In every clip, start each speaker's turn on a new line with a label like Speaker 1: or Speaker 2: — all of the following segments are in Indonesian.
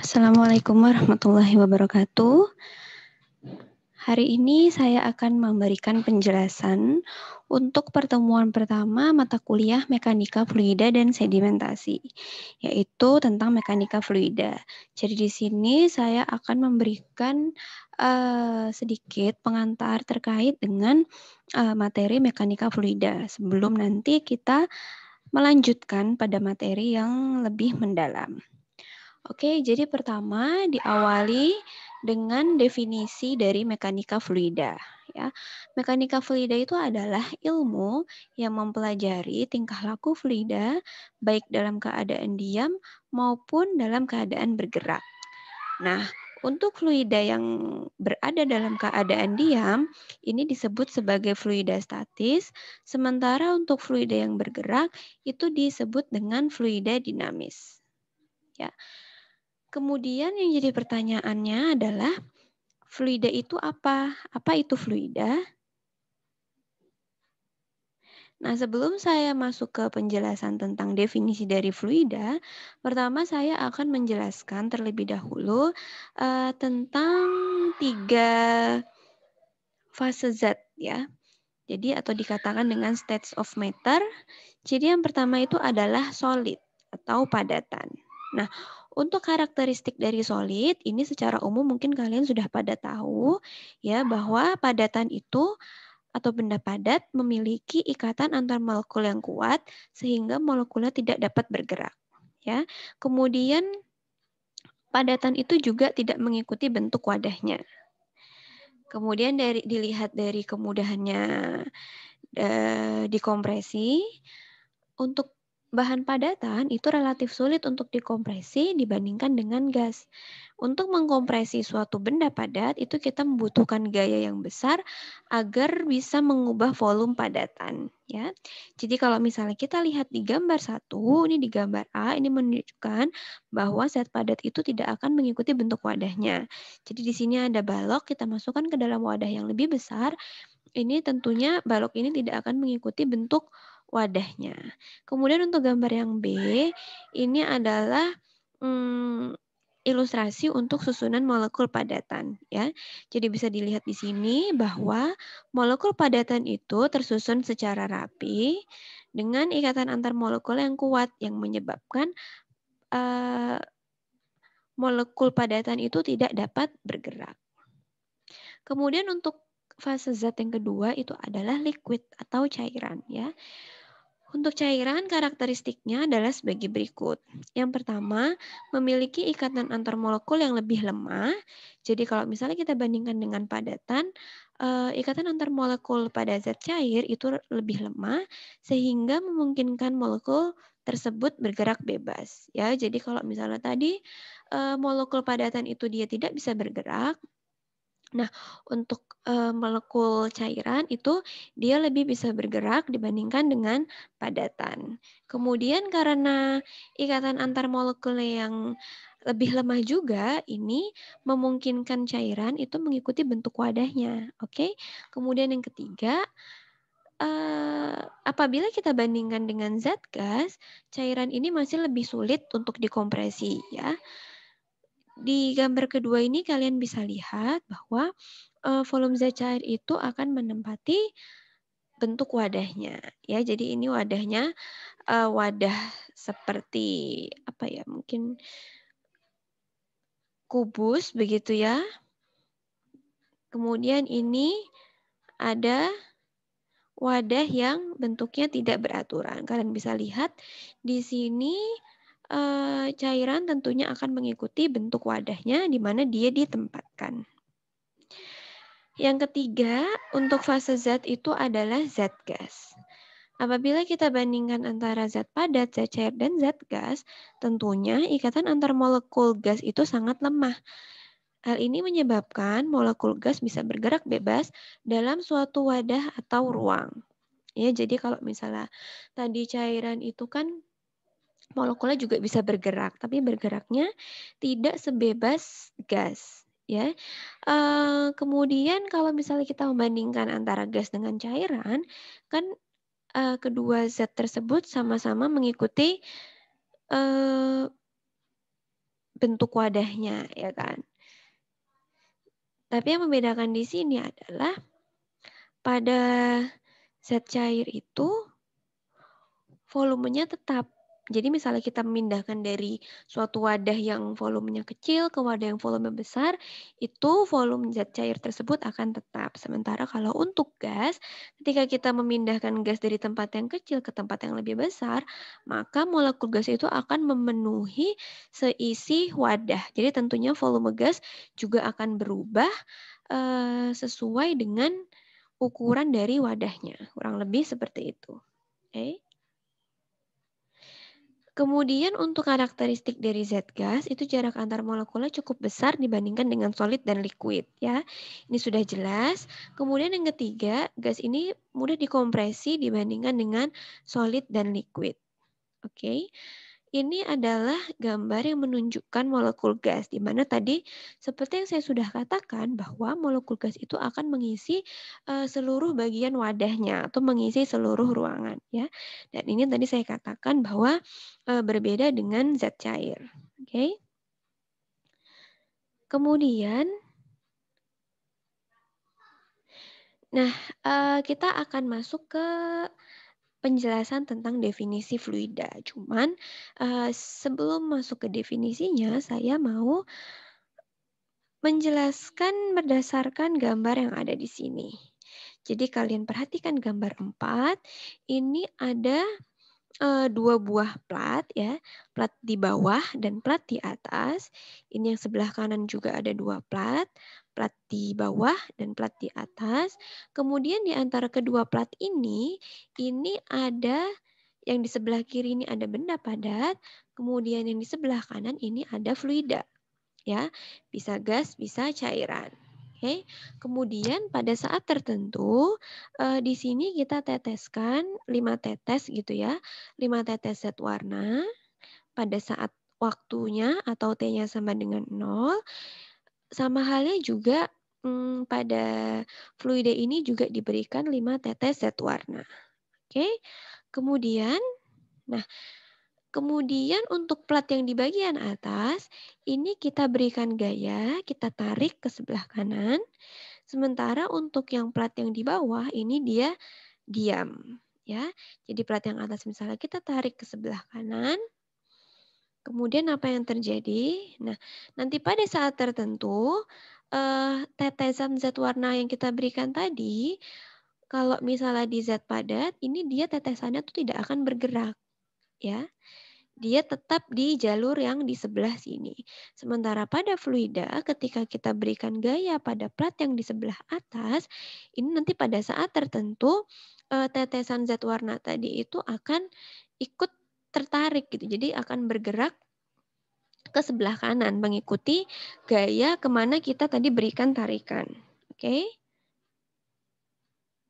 Speaker 1: Assalamualaikum warahmatullahi wabarakatuh. Hari ini saya akan memberikan penjelasan untuk pertemuan pertama mata kuliah Mekanika Fluida dan Sedimentasi, yaitu tentang mekanika fluida. Jadi di sini saya akan memberikan sedikit pengantar terkait dengan materi mekanika fluida sebelum nanti kita melanjutkan pada materi yang lebih mendalam. Oke, jadi pertama diawali dengan definisi dari mekanika fluida. Ya, mekanika fluida itu adalah ilmu yang mempelajari tingkah laku fluida baik dalam keadaan diam maupun dalam keadaan bergerak. Nah, untuk fluida yang berada dalam keadaan diam, ini disebut sebagai fluida statis, sementara untuk fluida yang bergerak itu disebut dengan fluida dinamis. Ya. Kemudian yang jadi pertanyaannya adalah fluida itu apa? Apa itu fluida? Nah, sebelum saya masuk ke penjelasan tentang definisi dari fluida, pertama saya akan menjelaskan terlebih dahulu tentang 3 fase zat ya. Jadi atau dikatakan dengan states of matter. Jadi yang pertama itu adalah solid atau padatan. Nah, untuk karakteristik dari solid ini secara umum mungkin kalian sudah pada tahu ya bahwa padatan itu atau benda padat memiliki ikatan antar molekul yang kuat sehingga molekulnya tidak dapat bergerak ya. Kemudian padatan itu juga tidak mengikuti bentuk wadahnya. Kemudian dilihat dari kemudahannya dikompresi, untuk bahan padatan itu relatif sulit untuk dikompresi dibandingkan dengan gas. Untuk mengkompresi suatu benda padat itu kita membutuhkan gaya yang besar agar bisa mengubah volume padatan ya. Jadi kalau misalnya kita lihat di gambar 1, ini di gambar A ini menunjukkan bahwa zat padat itu tidak akan mengikuti bentuk wadahnya. Jadi di sini ada balok, kita masukkan ke dalam wadah yang lebih besar. Ini tentunya balok ini tidak akan mengikuti bentuk wadahnya. Kemudian untuk gambar yang B, ini adalah ilustrasi untuk susunan molekul padatan ya. Jadi bisa dilihat di sini bahwa molekul padatan itu tersusun secara rapi dengan ikatan antar molekul yang kuat yang menyebabkan molekul padatan itu tidak dapat bergerak. Kemudian untuk fase zat yang kedua itu adalah liquid atau cairan ya. Untuk cairan karakteristiknya adalah sebagai berikut. Yang pertama, memiliki ikatan antar molekul yang lebih lemah. Jadi kalau misalnya kita bandingkan dengan padatan, ikatan antar molekul pada zat cair itu lebih lemah sehingga memungkinkan molekul tersebut bergerak bebas ya. Jadi kalau misalnya tadi molekul padatan itu dia tidak bisa bergerak. Nah, untuk molekul cairan itu dia lebih bisa bergerak dibandingkan dengan padatan. Kemudian karena ikatan antar molekulnya yang lebih lemah juga, ini memungkinkan cairan itu mengikuti bentuk wadahnya. Oke. Kemudian yang ketiga, apabila kita bandingkan dengan zat gas, cairan ini masih lebih sulit untuk dikompresi ya. Di gambar kedua ini kalian bisa lihat bahwa volume zat cair itu akan menempati bentuk wadahnya ya. Jadi ini wadahnya wadah seperti apa ya? Mungkin kubus begitu ya. Kemudian ini ada wadah yang bentuknya tidak beraturan. Kalian bisa lihat di sini cairan tentunya akan mengikuti bentuk wadahnya di mana dia ditempatkan. Yang ketiga, untuk fase zat itu adalah zat gas. Apabila kita bandingkan antara zat padat, zat cair, dan zat gas, tentunya ikatan antar molekul gas itu sangat lemah. Hal ini menyebabkan molekul gas bisa bergerak bebas dalam suatu wadah atau ruang. Ya, jadi kalau misalnya tadi cairan itu kan molekulnya juga bisa bergerak, tapi bergeraknya tidak sebebas gas. Ya, kemudian kalau misalnya kita membandingkan antara gas dengan cairan, kan kedua zat tersebut sama-sama mengikuti bentuk wadahnya, ya kan? Tapi yang membedakan di sini adalah pada zat cair itu volumenya tetap. Jadi misalnya kita memindahkan dari suatu wadah yang volumenya kecil ke wadah yang volume besar, itu volume zat cair tersebut akan tetap. Sementara kalau untuk gas, ketika kita memindahkan gas dari tempat yang kecil ke tempat yang lebih besar, maka molekul gas itu akan memenuhi seisi wadah. Jadi tentunya volume gas juga akan berubah sesuai dengan ukuran dari wadahnya. Kurang lebih seperti itu. Oke. Kemudian untuk karakteristik dari zat gas itu jarak antar molekulnya cukup besar dibandingkan dengan solid dan liquid ya. Ini sudah jelas. Kemudian yang ketiga, gas ini mudah dikompresi dibandingkan dengan solid dan liquid. Oke. Ini adalah gambar yang menunjukkan molekul gas, di mana tadi seperti yang saya sudah katakan bahwa molekul gas itu akan mengisi seluruh bagian wadahnya atau mengisi seluruh ruangan, ya. Dan ini tadi saya katakan bahwa berbeda dengan zat cair. Oke. Kemudian, nah kita akan masuk ke penjelasan tentang definisi fluida. Cuman sebelum masuk ke definisinya, saya mau menjelaskan berdasarkan gambar yang ada di sini. Jadi kalian perhatikan gambar 4, ini ada dua buah plat ya, plat di bawah dan plat di atas. Ini yang sebelah kanan juga ada dua plat, plat di bawah dan plat di atas. Kemudian di antara kedua plat ini ada yang di sebelah kiri ini ada benda padat, kemudian yang di sebelah kanan ini ada fluida. Ya, bisa gas, bisa cairan. Oke. Kemudian pada saat tertentu di sini kita teteskan 5 tetes gitu ya. 5 tetes zat warna pada saat waktunya atau T-nya sama dengan 0. Sama halnya juga pada fluida ini juga diberikan 5 tetes zat warna. Oke. Kemudian Kemudian untuk plat yang di bagian atas, ini kita berikan gaya, kita tarik ke sebelah kanan. Sementara untuk yang plat yang di bawah, ini dia diam. Ya, jadi plat yang atas misalnya kita tarik ke sebelah kanan. Kemudian apa yang terjadi? Nah, nanti pada saat tertentu, tetesan zat warna yang kita berikan tadi, kalau misalnya di zat padat, ini dia tetesannya tuh tidak akan bergerak. Ya, dia tetap di jalur yang di sebelah sini. Sementara pada fluida, ketika kita berikan gaya pada plat yang di sebelah atas, ini nanti pada saat tertentu tetesan zat warna tadi itu akan ikut tertarik gitu. Jadi akan bergerak ke sebelah kanan, mengikuti gaya kemana kita tadi berikan tarikan. Oke?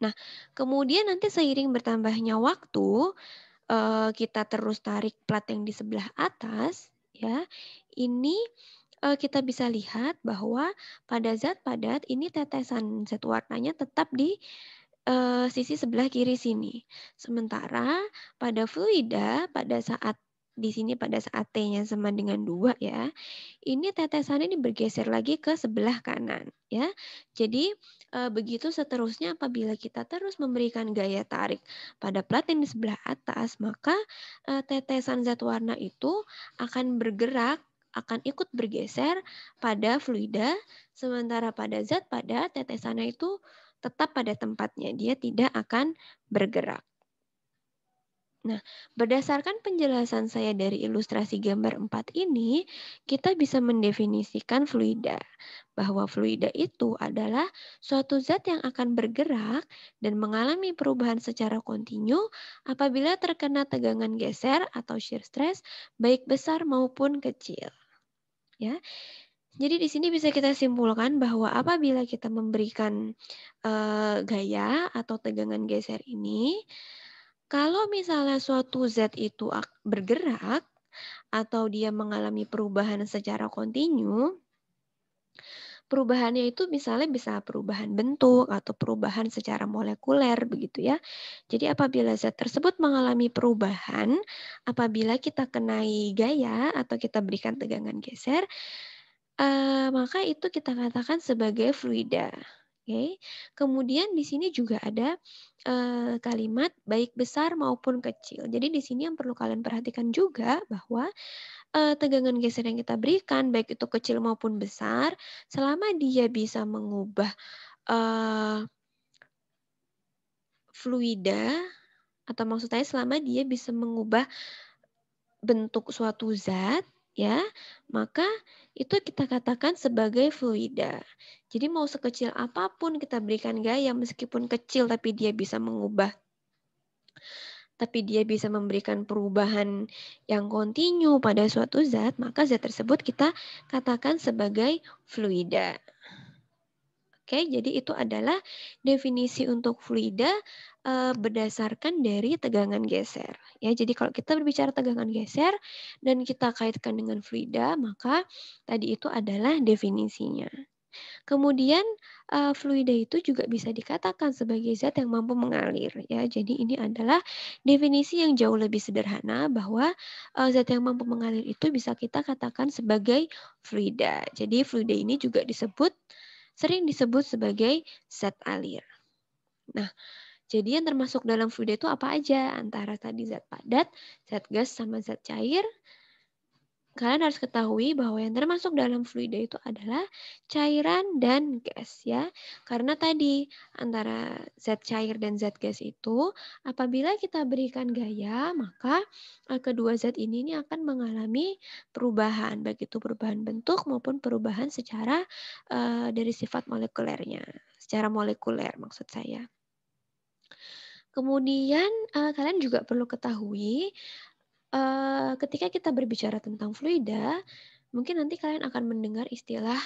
Speaker 1: Nah, kemudian nanti seiring bertambahnya waktu, kita terus tarik plat yang di sebelah atas, ya, ini kita bisa lihat bahwa pada zat padat ini tetesan zat warnanya tetap di sisi sebelah kiri sini. Sementara pada fluida pada saat di sini pada saat T-nya sama dengan 2 ya, ini tetesan ini bergeser lagi ke sebelah kanan ya. Jadi begitu seterusnya apabila kita terus memberikan gaya tarik pada plat yang di sebelah atas, maka tetesan zat warna itu akan bergerak, akan ikut bergeser pada fluida, sementara pada zat padat tetesannya itu tetap pada tempatnya, dia tidak akan bergerak. Nah, berdasarkan penjelasan saya dari ilustrasi gambar 4 ini, kita bisa mendefinisikan fluida. Bahwa fluida itu adalah suatu zat yang akan bergerak dan mengalami perubahan secara kontinu apabila terkena tegangan geser atau shear stress, baik besar maupun kecil. Ya, jadi di sini bisa kita simpulkan bahwa apabila kita memberikan gaya atau tegangan geser ini, kalau misalnya suatu zat itu bergerak atau dia mengalami perubahan secara kontinu, Perubahannya itu misalnya bisa perubahan bentuk atau perubahan secara molekuler begitu ya. Jadi apabila zat tersebut mengalami perubahan, apabila kita kenai gaya atau kita berikan tegangan geser, maka itu kita katakan sebagai fluida. Oke. Kemudian di sini juga ada kalimat baik besar maupun kecil. Jadi di sini yang perlu kalian perhatikan juga bahwa tegangan geser yang kita berikan baik itu kecil maupun besar, selama dia bisa mengubah fluida atau maksud saya selama dia bisa mengubah bentuk suatu zat, ya, maka itu kita katakan sebagai fluida. Jadi mau sekecil apapun kita berikan gaya meskipun kecil tapi dia bisa memberikan perubahan yang kontinu pada suatu zat, maka zat tersebut kita katakan sebagai fluida. Oke, jadi itu adalah definisi untuk fluida berdasarkan dari tegangan geser. Ya, jadi kalau kita berbicara tegangan geser dan kita kaitkan dengan fluida, maka tadi itu adalah definisinya. Kemudian fluida itu juga bisa dikatakan sebagai zat yang mampu mengalir. Ya, jadi ini adalah definisi yang jauh lebih sederhana bahwa zat yang mampu mengalir itu bisa kita katakan sebagai fluida. Jadi fluida ini juga sering disebut sebagai zat alir. Nah, jadi yang termasuk dalam fluida itu apa aja? Antara tadi zat padat, zat gas, sama zat cair. Kalian harus ketahui bahwa yang termasuk dalam fluida itu adalah cairan dan gas ya. Karena tadi antara zat cair dan zat gas itu apabila kita berikan gaya, maka kedua zat ini akan mengalami perubahan, baik itu perubahan bentuk maupun perubahan secara dari sifat molekulernya, secara molekuler maksud saya. Kemudian kalian juga perlu ketahui ketika kita berbicara tentang fluida, mungkin nanti kalian akan mendengar istilah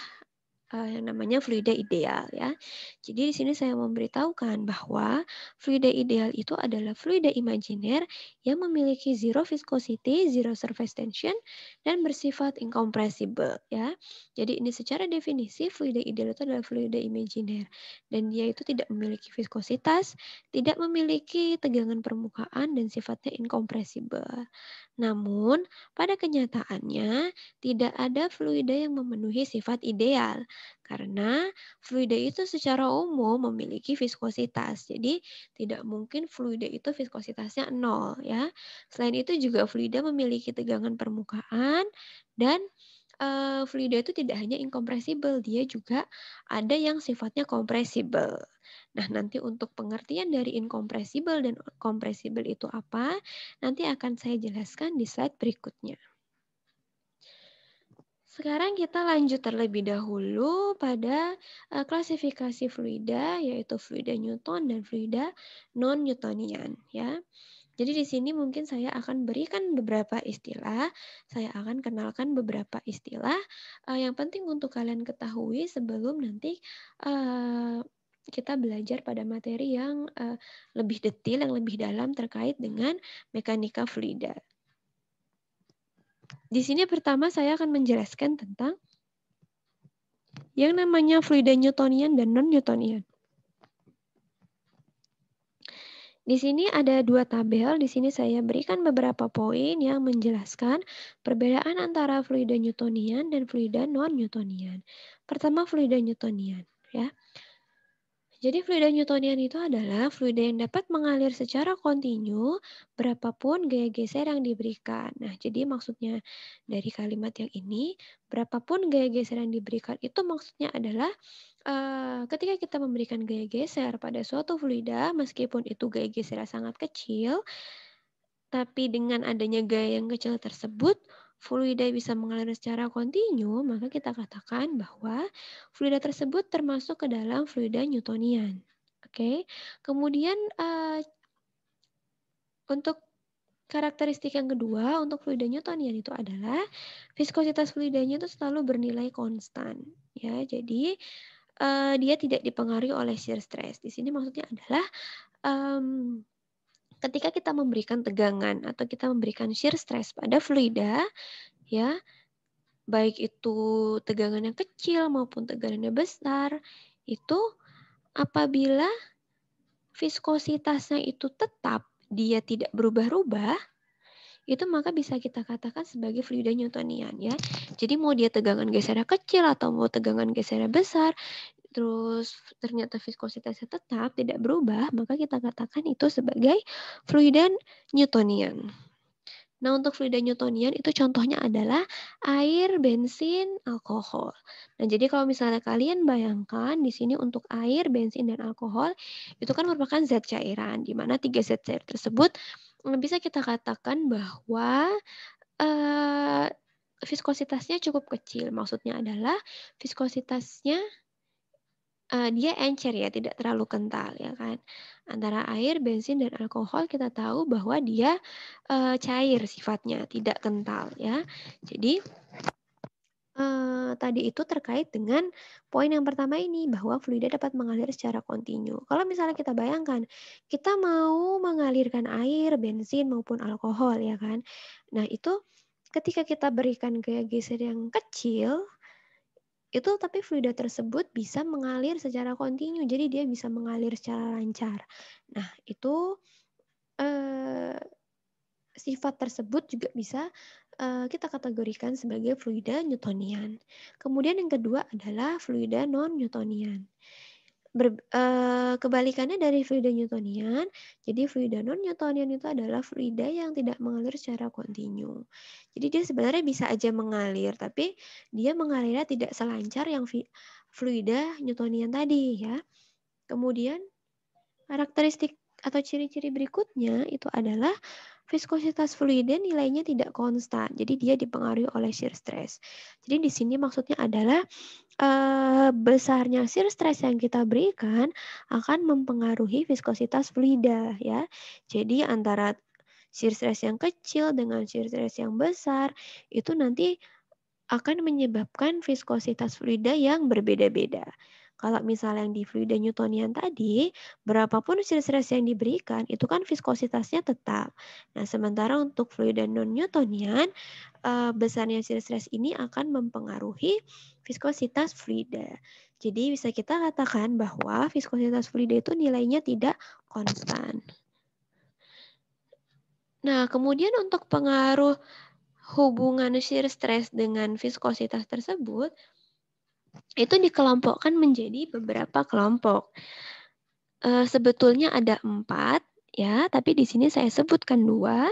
Speaker 1: yang namanya fluida ideal ya. Jadi di sini saya memberitahukan bahwa fluida ideal itu adalah fluida imajiner yang memiliki zero viscosity, zero surface tension, dan bersifat incompressible ya. Jadi ini secara definisi fluida ideal itu adalah fluida imajiner dan dia itu tidak memiliki viskositas, tidak memiliki tegangan permukaan dan sifatnya incompressible. Namun pada kenyataannya tidak ada fluida yang memenuhi sifat ideal. Karena fluida itu secara umum memiliki viskositas. Jadi tidak mungkin fluida itu viskositasnya 0 ya. Selain itu juga fluida memiliki tegangan permukaan dan fluida itu tidak hanya incompressible, dia juga ada yang sifatnya compressible. Nah, nanti untuk pengertian dari incompressible dan compressible itu apa, nanti akan saya jelaskan di slide berikutnya. Sekarang kita lanjut terlebih dahulu pada klasifikasi fluida, yaitu fluida Newton dan fluida non-Newtonian ya. Jadi di sini mungkin saya akan berikan beberapa istilah, saya akan kenalkan beberapa istilah yang penting untuk kalian ketahui sebelum nanti kita belajar pada materi yang lebih detail, yang lebih dalam terkait dengan mekanika fluida. Di sini pertama saya akan menjelaskan tentang yang namanya fluida Newtonian dan non-Newtonian. Di sini ada dua tabel, di sini saya berikan beberapa poin yang menjelaskan perbedaan antara fluida Newtonian dan fluida non-Newtonian. Pertama fluida Newtonian, ya. Jadi fluida Newtonian itu adalah fluida yang dapat mengalir secara kontinu berapapun gaya geser yang diberikan. Nah, jadi maksudnya dari kalimat yang ini, berapapun gaya geser yang diberikan itu maksudnya adalah ketika kita memberikan gaya geser pada suatu fluida, meskipun itu gaya gesernya sangat kecil, tapi dengan adanya gaya yang kecil tersebut, fluida bisa mengalir secara kontinu, maka kita katakan bahwa fluida tersebut termasuk ke dalam fluida Newtonian. Oke. Kemudian untuk karakteristik yang kedua untuk fluida Newtonian itu adalah viskositas fluidanya itu selalu bernilai konstan. Ya, jadi dia tidak dipengaruhi oleh shear stress. Di sini maksudnya adalah ketika kita memberikan tegangan atau kita memberikan shear stress pada fluida, ya, baik itu tegangannya kecil maupun tegangannya besar, itu apabila viskositasnya itu tetap, dia tidak berubah-ubah, itu maka bisa kita katakan sebagai fluida Newtonian ya. Jadi mau dia tegangan gesernya kecil atau mau tegangan gesernya besar, terus ternyata viskositasnya tetap tidak berubah, maka kita katakan itu sebagai fluida Newtonian. Nah, untuk fluida Newtonian itu contohnya adalah air, bensin, alkohol. Nah, jadi kalau misalnya kalian bayangkan di sini untuk air, bensin, dan alkohol itu kan merupakan zat cairan, di mana 3 zat cair tersebut bisa kita katakan bahwa viskositasnya cukup kecil. Maksudnya adalah viskositasnya dia encer ya, tidak terlalu kental ya kan. Antara air, bensin, dan alkohol kita tahu bahwa dia cair sifatnya, tidak kental ya. Jadi tadi itu terkait dengan poin yang pertama ini, bahwa fluida dapat mengalir secara kontinu. Kalau misalnya kita bayangkan, kita mau mengalirkan air, bensin, maupun alkohol ya kan. Nah itu ketika kita berikan gaya geser yang kecil, itu tapi fluida tersebut bisa mengalir secara kontinu, jadi dia bisa mengalir secara lancar. Nah, itu sifat tersebut juga bisa kita kategorikan sebagai fluida Newtonian. Kemudian yang kedua adalah fluida non-Newtonian. Kebalikannya dari fluida Newtonian, jadi fluida non-Newtonian itu adalah fluida yang tidak mengalir secara kontinu. Jadi dia sebenarnya bisa aja mengalir, tapi dia mengalirnya tidak selancar yang fluida Newtonian tadi ya. Kemudian karakteristik atau ciri-ciri berikutnya itu adalah viskositas fluida nilainya tidak konstan. Jadi dia dipengaruhi oleh shear stress. Jadi di sini maksudnya adalah besarnya shear stress yang kita berikan akan mempengaruhi viskositas fluida ya. Jadi antara shear stress yang kecil dengan shear stress yang besar itu nanti akan menyebabkan viskositas fluida yang berbeda-beda. Kalau misalnya yang di fluida Newtonian tadi, berapapun shear stress yang diberikan, itu kan viskositasnya tetap. Nah, sementara untuk fluida non-Newtonian, besarnya shear stress ini akan mempengaruhi viskositas fluida. Jadi bisa kita katakan bahwa viskositas fluida itu nilainya tidak konstan. Nah, kemudian untuk pengaruh hubungan shear stress dengan viskositas tersebut, itu dikelompokkan menjadi beberapa kelompok. Sebetulnya ada 4 ya, tapi di sini saya sebutkan 2.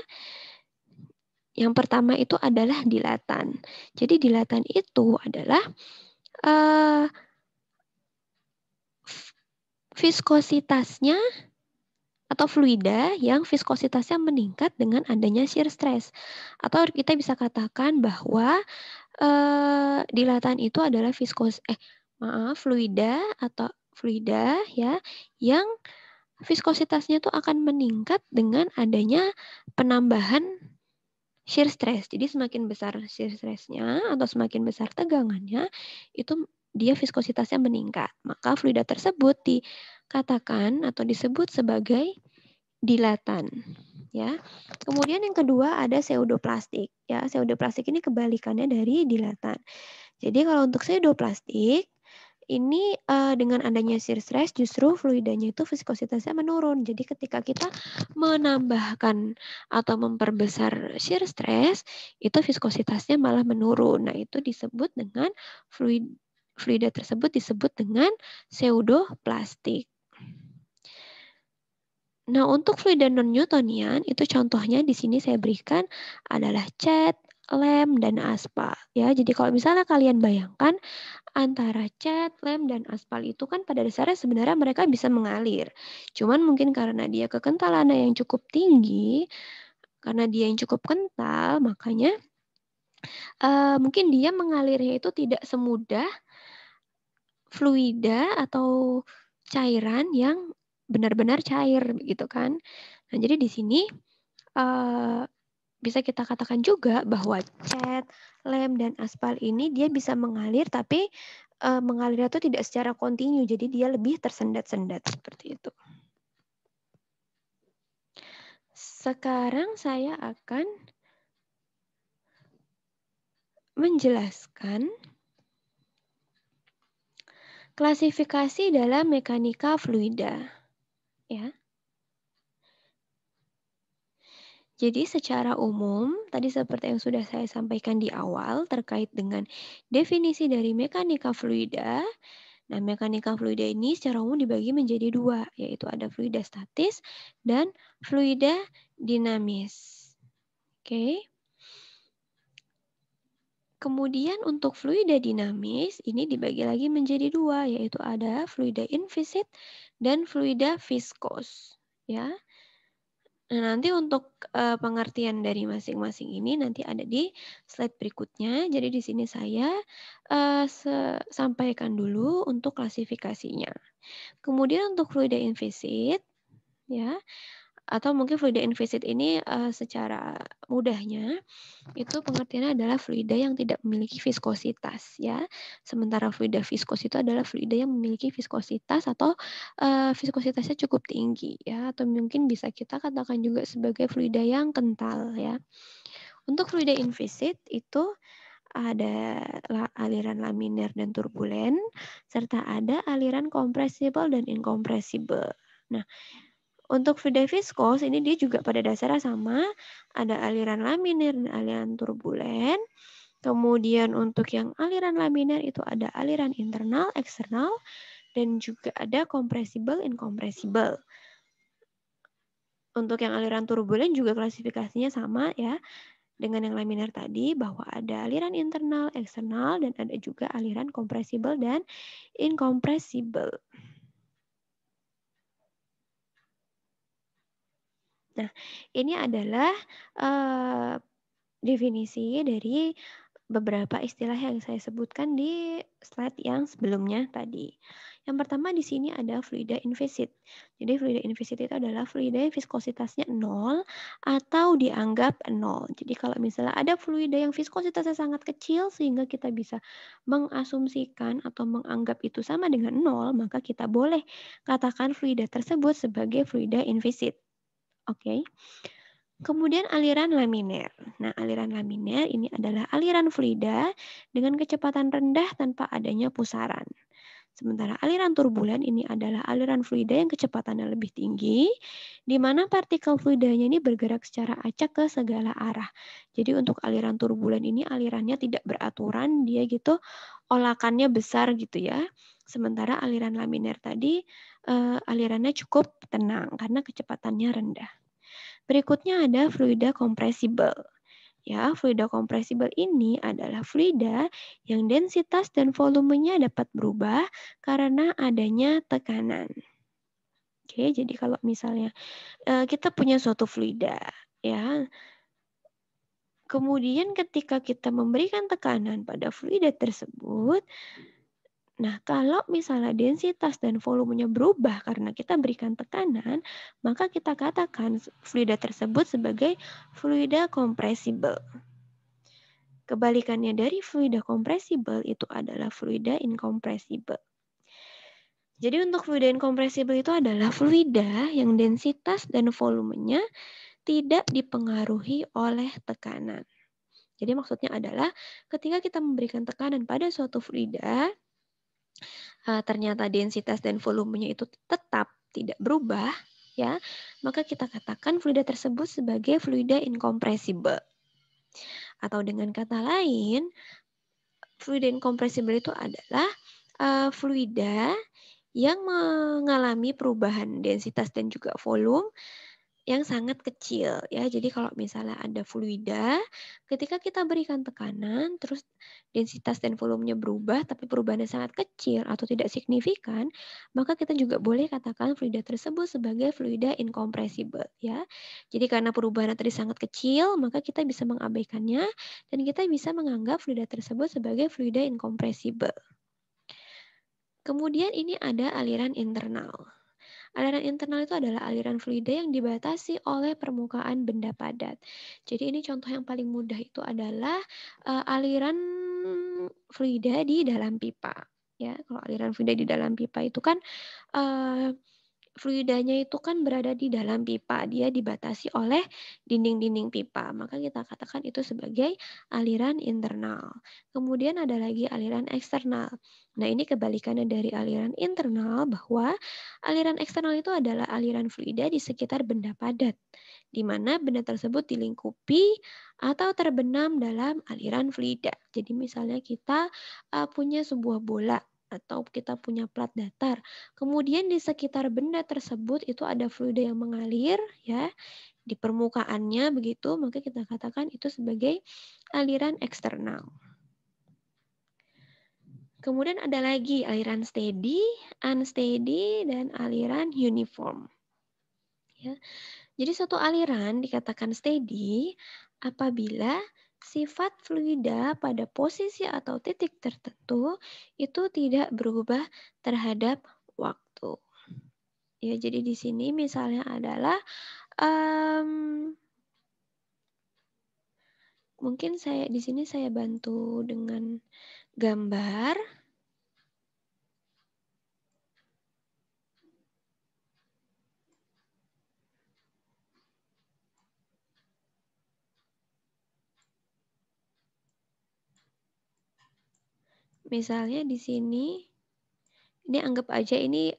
Speaker 1: Yang pertama itu adalah dilatan. Jadi dilatan itu adalah viskositasnya atau fluida yang viskositasnya meningkat dengan adanya shear stress. Atau kita bisa katakan bahwa dilatan itu adalah fluida atau fluida ya yang viskositasnya itu akan meningkat dengan adanya penambahan shear stress. Jadi semakin besar shear stressnya atau semakin besar tegangannya, itu dia viskositasnya meningkat. Maka fluida tersebut dikatakan atau disebut sebagai dilatan. Ya. Kemudian yang kedua ada pseudoplastik. Ya, pseudoplastik ini kebalikannya dari dilatan. Jadi kalau untuk pseudoplastik ini dengan adanya shear stress justru fluidanya itu viskositasnya menurun. Jadi ketika kita menambahkan atau memperbesar shear stress, itu viskositasnya malah menurun. Nah, itu disebut dengan fluida tersebut disebut dengan pseudoplastik. Nah, untuk fluida non-Newtonian itu contohnya di sini saya berikan adalah cat, lem, dan aspal. Ya, jadi kalau misalnya kalian bayangkan antara cat, lem, dan aspal itu kan pada dasarnya sebenarnya mereka bisa mengalir. Cuman mungkin karena dia kekentalannya yang cukup tinggi, karena dia yang cukup kental, makanya mungkin dia mengalirnya itu tidak semudah fluida atau cairan yang benar-benar cair gitu kan. Nah, jadi di sini bisa kita katakan juga bahwa cat, lem, dan aspal ini dia bisa mengalir tapi mengalirnya itu tidak secara kontinu, jadi dia lebih tersendat-sendat seperti itu. Sekarang saya akan menjelaskan klasifikasi dalam mekanika fluida, ya. Jadi secara umum, tadi seperti yang sudah saya sampaikan di awal terkait dengan definisi dari mekanika fluida. Nah, mekanika fluida ini secara umum dibagi menjadi dua, yaitu ada fluida statis dan fluida dinamis. Oke. Kemudian untuk fluida dinamis ini dibagi lagi menjadi dua, yaitu ada fluida invisit dan fluida viskos, ya. Nah, nanti untuk pengertian dari masing-masing ini nanti ada di slide berikutnya. Jadi di sini saya sampaikan dulu untuk klasifikasinya. Kemudian untuk fluida invisit, ya, atau mungkin fluida invisit ini secara mudahnya itu pengertiannya adalah fluida yang tidak memiliki viskositas, ya. Sementara fluida viskos itu adalah fluida yang memiliki viskositas atau viskositasnya cukup tinggi, ya, atau mungkin bisa kita katakan juga sebagai fluida yang kental, ya. Untuk fluida invisit itu ada aliran laminar dan turbulen, serta ada aliran kompresibel dan inkompresibel. Nah, untuk fluida viskos ini dia juga pada dasarnya sama, ada aliran laminar dan aliran turbulen. Kemudian untuk yang aliran laminar itu ada aliran internal, eksternal, dan juga ada kompresibel, inkompresibel. Untuk yang aliran turbulen juga klasifikasinya sama, ya, dengan yang laminar tadi, bahwa ada aliran internal, eksternal, dan ada juga aliran kompresibel dan inkompresibel. Nah, ini adalah definisi dari beberapa istilah yang saya sebutkan di slide yang sebelumnya tadi. Yang pertama di sini ada fluida invisit. Jadi fluida invisit itu adalah fluida yang viskositasnya 0 atau dianggap 0. Jadi kalau misalnya ada fluida yang viskositasnya sangat kecil sehingga kita bisa mengasumsikan atau menganggap itu sama dengan 0, maka kita boleh katakan fluida tersebut sebagai fluida invisit. Oke. Kemudian aliran laminar. Nah, aliran laminar ini adalah aliran fluida dengan kecepatan rendah tanpa adanya pusaran. Sementara aliran turbulen ini adalah aliran fluida yang kecepatannya lebih tinggi, di mana partikel fluidanya ini bergerak secara acak ke segala arah. Jadi untuk aliran turbulen ini alirannya tidak beraturan, dia gitu olakannya besar gitu ya. Sementara aliran laminar tadi alirannya cukup tenang karena kecepatannya rendah. Berikutnya ada fluida kompresibel. Ya, fluida kompresibel ini adalah fluida yang densitas dan volumenya dapat berubah karena adanya tekanan. Oke, jadi kalau misalnya kita punya suatu fluida, ya. Kemudian ketika kita memberikan tekanan pada fluida tersebut, nah, kalau misalnya densitas dan volumenya berubah karena kita berikan tekanan, maka kita katakan fluida tersebut sebagai fluida kompresibel. Kebalikannya dari fluida kompresibel itu adalah fluida inkompresibel. Jadi untuk fluida inkompresibel itu adalah fluida yang densitas dan volumenya tidak dipengaruhi oleh tekanan. Jadi maksudnya adalah ketika kita memberikan tekanan pada suatu fluida, ternyata densitas dan volumenya itu tetap tidak berubah, ya, maka kita katakan fluida tersebut sebagai fluida inkompresibel. Atau dengan kata lain, fluida inkompresibel itu adalah fluida yang mengalami perubahan densitas dan juga volume yang sangat kecil, ya. Jadi kalau misalnya ada fluida, ketika kita berikan tekanan, terus densitas dan volumenya berubah, tapi perubahannya sangat kecil atau tidak signifikan, maka kita juga boleh katakan fluida tersebut sebagai fluida inkompresibel, ya. Jadi karena perubahannya tadi sangat kecil, maka kita bisa mengabaikannya dan kita bisa menganggap fluida tersebut sebagai fluida inkompresibel. Kemudian ini ada aliran internal. Aliran internal itu adalah aliran fluida yang dibatasi oleh permukaan benda padat. Jadi ini contoh yang paling mudah itu adalah aliran fluida di dalam pipa. Ya, kalau aliran fluida di dalam pipa itu kan fluidanya itu kan berada di dalam pipa, dia dibatasi oleh dinding-dinding pipa, maka kita katakan itu sebagai aliran internal. Kemudian ada lagi aliran eksternal. Nah, ini kebalikannya dari aliran internal, bahwa aliran eksternal itu adalah aliran fluida di sekitar benda padat, di mana benda tersebut dilingkupi atau terbenam dalam aliran fluida. Jadi misalnya kita punya sebuah bola atau kita punya plat datar. Kemudian di sekitar benda tersebut itu ada fluida yang mengalir ya di permukaannya begitu, maka kita katakan itu sebagai aliran eksternal. Kemudian ada lagi aliran steady, unsteady, dan aliran uniform. Ya. Jadi suatu aliran dikatakan steady apabila sifat fluida pada posisi atau titik tertentu itu tidak berubah terhadap waktu. Ya, jadi di sini misalnya adalah mungkin di sini saya bantu dengan gambar. Misalnya di sini, ini anggap aja ini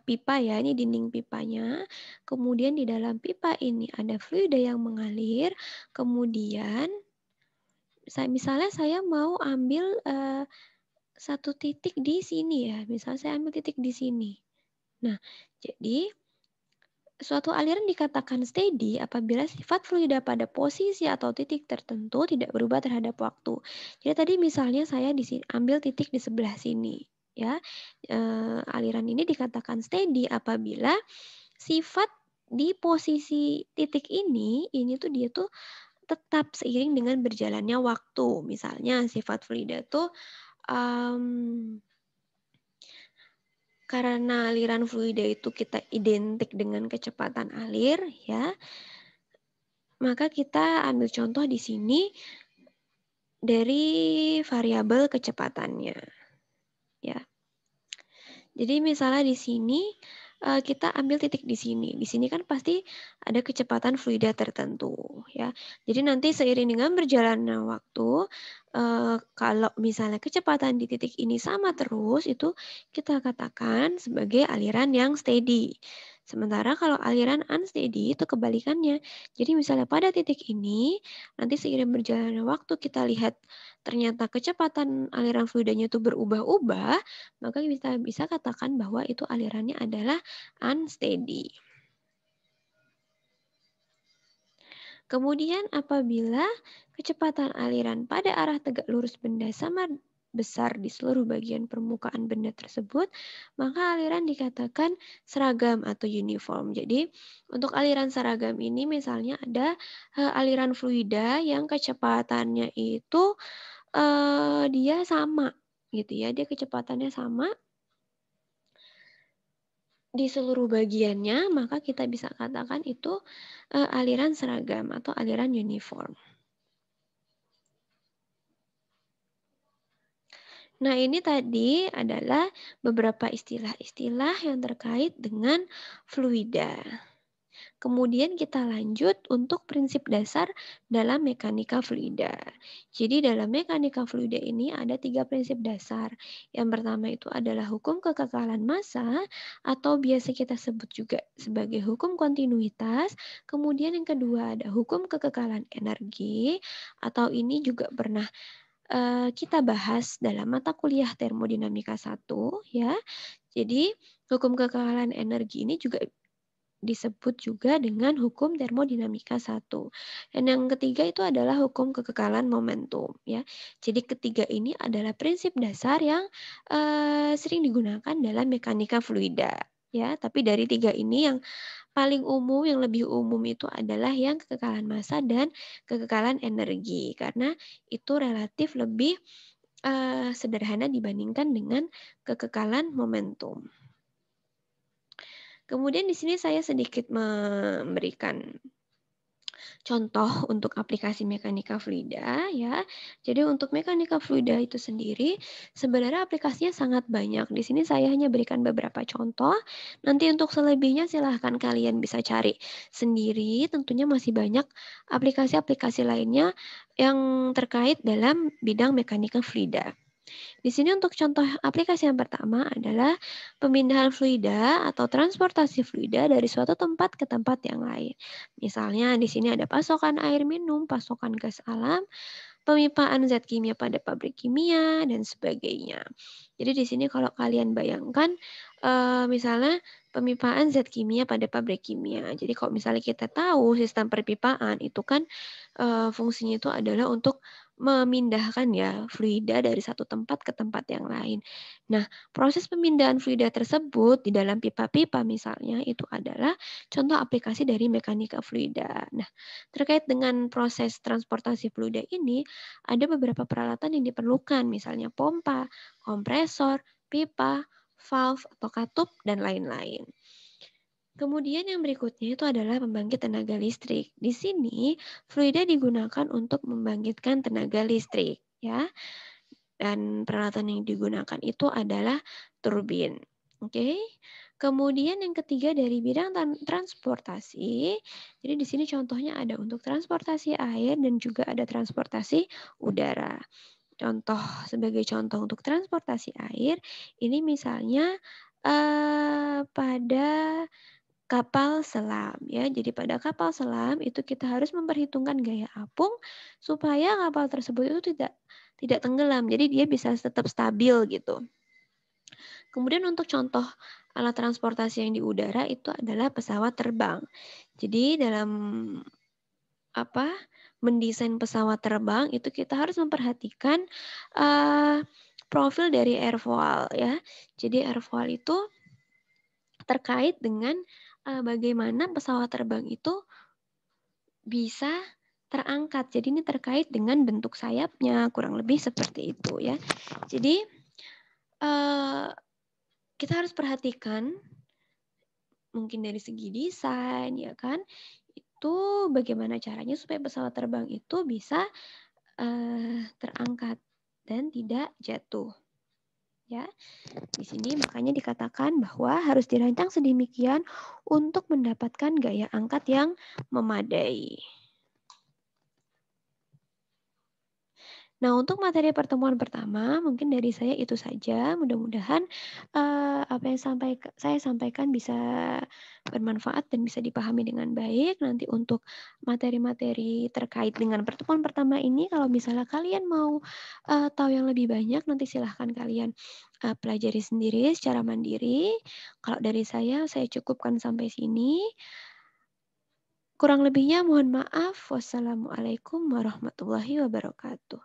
Speaker 1: pipa ya, ini dinding pipanya. Kemudian di dalam pipa ini ada fluida yang mengalir. Kemudian misalnya saya mau ambil satu titik di sini ya. Misalnya saya ambil titik di sini. Nah, jadi suatu aliran dikatakan steady apabila sifat fluida pada posisi atau titik tertentu tidak berubah terhadap waktu. Jadi tadi misalnya saya ambil titik di sebelah sini, ya. Aliran ini dikatakan steady apabila sifat di posisi titik ini tuh dia tuh tetap seiring dengan berjalannya waktu. Misalnya sifat fluida tuh karena aliran fluida itu kita identik dengan kecepatan alir, ya, maka kita ambil contoh di sini dari variabel kecepatannya, ya. Jadi misalnya di sini kita ambil titik di sini. Di sini kan pasti ada kecepatan fluida tertentu, ya. Jadi nanti seiring dengan berjalannya waktu, kalau misalnya kecepatan di titik ini sama terus, itu kita katakan sebagai aliran yang steady. Sementara kalau aliran unsteady itu kebalikannya. Jadi misalnya pada titik ini, nanti seiring berjalannya waktu kita lihat ternyata kecepatan aliran fluidanya itu berubah-ubah, maka kita bisa katakan bahwa itu alirannya adalah unsteady. Kemudian apabila kecepatan aliran pada arah tegak lurus benda sama besar di seluruh bagian permukaan benda tersebut, maka aliran dikatakan seragam atau uniform. Jadi untuk aliran seragam ini misalnya ada aliran fluida yang kecepatannya itu dia sama gitu ya, dia kecepatannya sama di seluruh bagiannya, maka kita bisa katakan itu aliran seragam atau aliran uniform. Nah, ini tadi adalah beberapa istilah-istilah yang terkait dengan fluida. Kemudian kita lanjut untuk prinsip dasar dalam mekanika fluida. Jadi dalam mekanika fluida ini ada 3 prinsip dasar. Yang pertama itu adalah hukum kekekalan massa atau biasa kita sebut juga sebagai hukum kontinuitas. Kemudian yang kedua ada hukum kekekalan energi atau ini juga pernah kita bahas dalam mata kuliah termodinamika 1 ya. Jadi hukum kekekalan energi ini juga disebut juga dengan hukum termodinamika 1. Dan yang ketiga itu adalah hukum kekekalan momentum ya. Jadi ketiga ini adalah prinsip dasar yang sering digunakan dalam mekanika fluida ya. Tapi dari tiga ini yang paling umum, yang lebih umum itu adalah yang kekekalan massa dan kekekalan energi karena itu relatif lebih sederhana dibandingkan dengan kekekalan momentum. Kemudian di sini saya sedikit memberikan contoh untuk aplikasi mekanika fluida ya. Jadi untuk mekanika fluida itu sendiri sebenarnya aplikasinya sangat banyak. Di sini saya hanya berikan beberapa contoh. Nanti untuk selebihnya silahkan kalian bisa cari sendiri. Tentunya masih banyak aplikasi-aplikasi lainnya yang terkait dalam bidang mekanika fluida. Di sini untuk contoh aplikasi yang pertama adalah pemindahan fluida atau transportasi fluida dari suatu tempat ke tempat yang lain. Misalnya di sini ada pasokan air minum, pasokan gas alam, pemipaan zat kimia pada pabrik kimia, dan sebagainya. Jadi di sini kalau kalian bayangkan, misalnya pemipaan zat kimia pada pabrik kimia. Jadi kalau misalnya kita tahu sistem perpipaan itu kan fungsinya itu adalah untuk memindahkan ya fluida dari satu tempat ke tempat yang lain. Nah, proses pemindahan fluida tersebut di dalam pipa-pipa misalnya itu adalah contoh aplikasi dari mekanika fluida. Nah, terkait dengan proses transportasi fluida ini, ada beberapa peralatan yang diperlukan, misalnya pompa, kompresor, pipa, valve atau katup, dan lain-lain. Kemudian yang berikutnya itu adalah pembangkit tenaga listrik. Di sini fluida digunakan untuk membangkitkan tenaga listrik, ya. Dan peralatan yang digunakan itu adalah turbin. Oke. Kemudian yang ketiga dari bidang transportasi. Jadi di sini contohnya ada untuk transportasi air dan juga ada transportasi udara. Sebagai contoh untuk transportasi air, ini misalnya pada kapal selam ya. Jadi pada kapal selam itu kita harus memperhitungkan gaya apung supaya kapal tersebut itu tidak tenggelam. Jadi dia bisa tetap stabil gitu. Kemudian untuk contoh alat transportasi yang di udara itu adalah pesawat terbang. Jadi dalam mendesain pesawat terbang itu kita harus memperhatikan profil dari airfoil ya. Jadi airfoil itu terkait dengan bagaimana pesawat terbang itu bisa terangkat. Jadi ini terkait dengan bentuk sayapnya, kurang lebih seperti itu ya. Jadi kita harus perhatikan mungkin dari segi desain ya kan, itu bagaimana caranya supaya pesawat terbang itu bisa terangkat dan tidak jatuh. Ya, di sini makanya dikatakan bahwa harus dirancang sedemikian untuk mendapatkan gaya angkat yang memadai. Nah, untuk materi pertemuan pertama, mungkin dari saya itu saja. Mudah-mudahan apa yang saya sampaikan bisa bermanfaat dan bisa dipahami dengan baik. Nanti untuk materi-materi terkait dengan pertemuan pertama ini, kalau misalnya kalian mau tahu yang lebih banyak, nanti silahkan kalian pelajari sendiri secara mandiri. Kalau dari saya cukupkan sampai sini. Kurang lebihnya mohon maaf. Wassalamualaikum warahmatullahi wabarakatuh.